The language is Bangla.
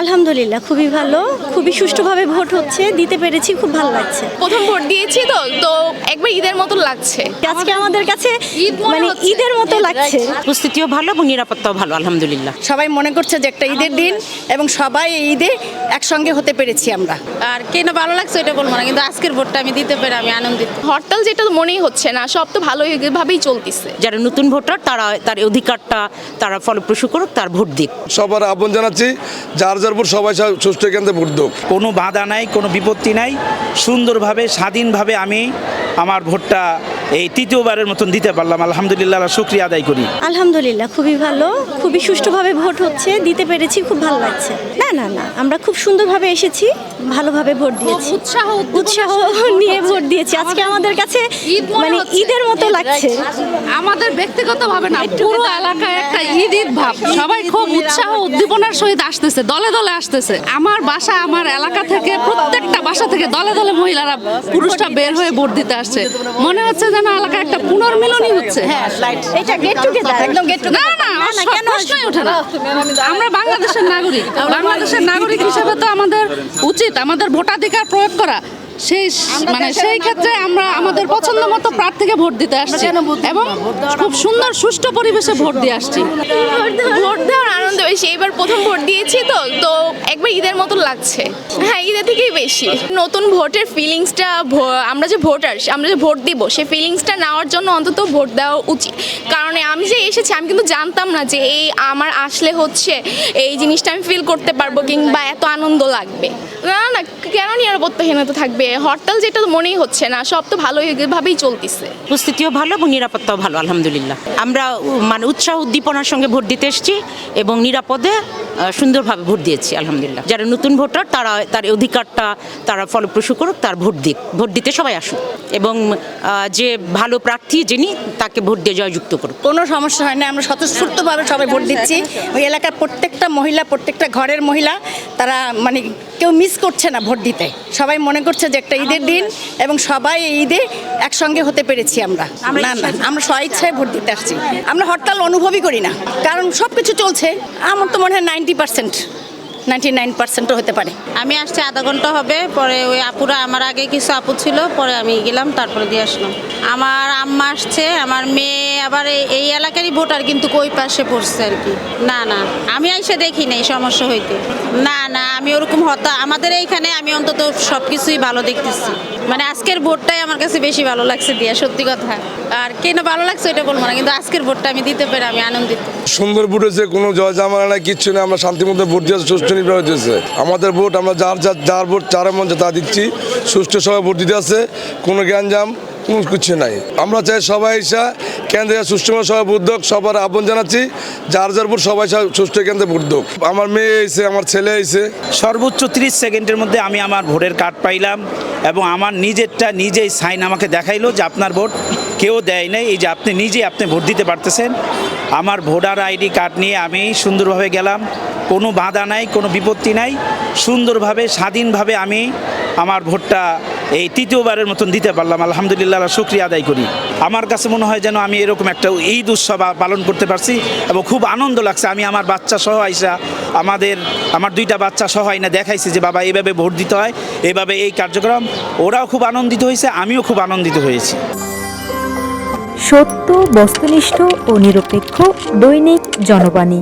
আলহামদুলিল্লাহ খুবই ভালো, খুবই সুষ্ঠুভাবে ভোট হচ্ছে, দিতে পেরেছি, খুব ভালো লাগছে। প্রথম ভোট দিয়েছি তো তো একবার ঈদের মতো লাগছে। আজকে আমাদের কাছে ঈদের মতো লাগছে। উপস্থিতিও ভালো এবং নিরাপত্তাও ভালো, আলহামদুলিল্লাহ। সবাই মনে করছে যে একটা ঈদের দিন এবং সবাই এই ঈদে একসঙ্গে হতে পেরেছি আমরা। আর কেন ভালো লাগছে এটা বলবো না, কিন্তু আজকের ভোটটা আমি দিতে পেরে আমি আনন্দিত। হরতাল যেটা মনেই হচ্ছে না, সব তো ভালোভাবেই চলতেছে। যারা নতুন ভোটার তারা তার অধিকারটা তারা ফলপ্রসূ করুক, তার ভোট দিক। সবার আহ্বান জানাচ্ছি, যার যার ভোট সবাই সুষ্ঠু কেন্দ্রে ভোট দেব। কোনো বাধা নাই, কোনো বিপত্তি নাই, সুন্দরভাবে স্বাধীনভাবে আমি আমার ভোটটা এই তৃতীয়বারের মতন দিতে পারলাম, আলহামদুলিল্লাহ, শুকরিয়া আদায় করি। আলহামদুলিল্লাহ খুবই ভালো, খুবই সুষ্ঠুভাবে ভোট হচ্ছে, দিতে পেরেছি, খুব ভালো লাগছে। না না না, আমরা খুব সুন্দরভাবে এসেছি, ভালোভাবে ভোট দিয়েছি, উৎসাহ নিয়ে ভোট দিয়েছি। আজকে আমাদের কাছে ঈদের মতো লাগছে। আমাদের ব্যক্তিগতভাবে না, পুরো এলাকায় একটা ঈদ ভাব, সবাই খুব উৎসাহ উদ্দীপনার সহিত আসতেছে, দলে দলে আসতেছে। আমার বাসা, আমার এলাকা থেকে প্রত্যেকটা বাসা থেকে দলে দলে মহিলারা পুরুষরা বের হয়ে ভোট দিতে আসছে। মনে হচ্ছে যেন এলাকায় একটা পুনর্মিলনই হচ্ছে। এটা গেট টুগেদার, একদম গেট না না, প্রশ্নই ওঠে না। আমরা বাংলাদেশের নাগরিক, বাংলাদেশের নাগরিক হিসেবে তো আমাদের উচিত আমাদের ভোটাধিকার প্রয়োগ করা। সেই ক্ষেত্রে আমরা আমাদের পছন্দ মতো প্রার্থীকে ভোট দিতে আসছি এবং খুব সুন্দর সুষ্ঠু পরিবেশে ভোট দিয়ে আসছি। ভোট দেওয়ার আনন্দ বেশি। এবার প্রথম ভোট দিয়েছি তো তো একবার ঈদের মতো লাগছে। হ্যাঁ, ঈদের থেকেই বেশি। নতুন ভোটের ফিলিংসটা, আমরা যে ভোটার, আমরা যে ভোট দিব, সেই ফিলিংসটা নেওয়ার জন্য অন্তত ভোট দেওয়া উচিত। কারণ আমি যে এসেছি, আমি কিন্তু জানতাম না যে এই আমার আসলে হচ্ছে এই জিনিসটা আমি ফিল করতে পারবো কিংবা এত আনন্দ লাগবে। না না, কেন নিরাপত্তাহীনতা থাকবে? হরতাল যেটা মনেই হচ্ছে না, সব তো ভালোভাবেই চলতেছে। উপস্থিতিও ভালো এবং নিরাপত্তাও ভালো, আলহামদুলিল্লাহ। আমরা উৎসাহ উদ্দীপনার সঙ্গে ভোট দিতে এসেছি এবং নিরাপদে সুন্দরভাবে ভোট দিয়েছি, আলহামদুলিল্লাহ। যারা নতুন ভোটার তারা তার অধিকারটা তারা ফলপ্রসূ করুক, তার ভোট দিক। ভোট দিতে সবাই আসুক এবং যে ভালো প্রার্থী যিনি, তাকে ভোট দিয়ে জয়যুক্ত করুক। কোনো সমস্যা হয় না, আমরা স্বতঃস্ফূর্তভাবে সবাই ভোট দিচ্ছি। ওই এলাকার প্রত্যেকটা মহিলা, প্রত্যেকটা ঘরের মহিলা, তারা কেউ মিস করছে না ভোট দিতে। সবাই মনে করছে যে একটা ঈদের দিন এবং সবাই এই ঈদে একসঙ্গে হতে পেরেছি আমরা। না না, আমরা স্বইচ্ছায় ভোট দিতে আসছি। আমরা হরতাল অনুভবই করি না, কারণ সব কিছু চলছে। আমার তো মনে হয় 99% হতে পারে। আমি আসছি আধা ঘন্টা হবে, পরে ওই আপুরা, আমার আগে কিছু আপু ছিল, পরে আমি গেলাম, তারপরে দিয়ে আসলাম। আমার আম্মা আসছে, আমার মেয়ে আবার এই এলাকারই ভোটার, কিন্তু কই পাশে পড়ছে আর কি। না না, আমি এসে দেখি নাই সমস্যা হইতে। না না, আমি ওরকম আমাদের এইখানে আমি অন্তত সব কিছুই ভালো দেখতেছি। আজকের ভোটটাই আমার কাছে বেশি ভালো লাগছে দিয়া, সত্যি কথা। আর কেন ভালো লাগছে এটা বলবো না, কিন্তু আজকের ভোটটা আমি দিতে পেরে আমি আনন্দিত। সুন্দর ভোট হয়েছে, কোনো জয় জামালা নাই, কিচ্ছু নেই। আমরা শান্তিমতো ভোট দিয়েছি, সুষ্ঠু নির্বাচন হয়েছে। আমাদের ভোট, আমরা যার ভোট যার মন তা দিচ্ছি। সুষ্ঠু সবাই ভোট দিতে আছে, কোনো গ্যাঞ্জাম, কোনো কিছু নাই। আমরা চাই সবাই এসে কেন্দ্রে সুষ্ঠুভাবে সবাই ভোট দেখ। সবার আহ্বান জানাচ্ছি, যার যার ভোট সবাই সুষ্ঠু কেন্দ্রে ভোট দেখ। আমার মেয়ে এসে, আমার ছেলে এসে। সর্বোচ্চ 30 সেকেন্ডের মধ্যে আমি আমার ভোটের কার্ড পাইলাম এবং আমার নিজেই সাইন আমাকে দেখাইলো যে আপনার ভোট কেউ দেয় নাই, এই যে আপনি ভোট দিতে পারতেছেন। আমার ভোটার আইডি কার্ড নিয়ে আমি সুন্দরভাবে গেলাম, কোনো বাধা নাই, কোনো বিপত্তি নাই, সুন্দরভাবে স্বাধীনভাবে আমি আমার ভোটটা এই তৃতীয়বারের মতন দিতে পারলাম, আলহামদুলিল্লাহ, শুকরিয়া আদায় করি। আমার কাছে মনে হয় যেন আমি এরকম একটা ঈদ উৎসব পালন করতে পারছি এবং খুব আনন্দ লাগছে। আমি আমার বাচ্চা সহ আইসা, আমার 2টা বাচ্চা সহ আইনা দেখাইছি যে বাবা এইভাবে ভোট দিতে হয়, এইভাবে এই কার্যক্রম। ওরাও খুব আনন্দিত হয়েছে, আমিও খুব আনন্দিত হয়েছি। সত্য, বস্তুনিষ্ঠ ও নিরপেক্ষ দৈনিক জনবাণী।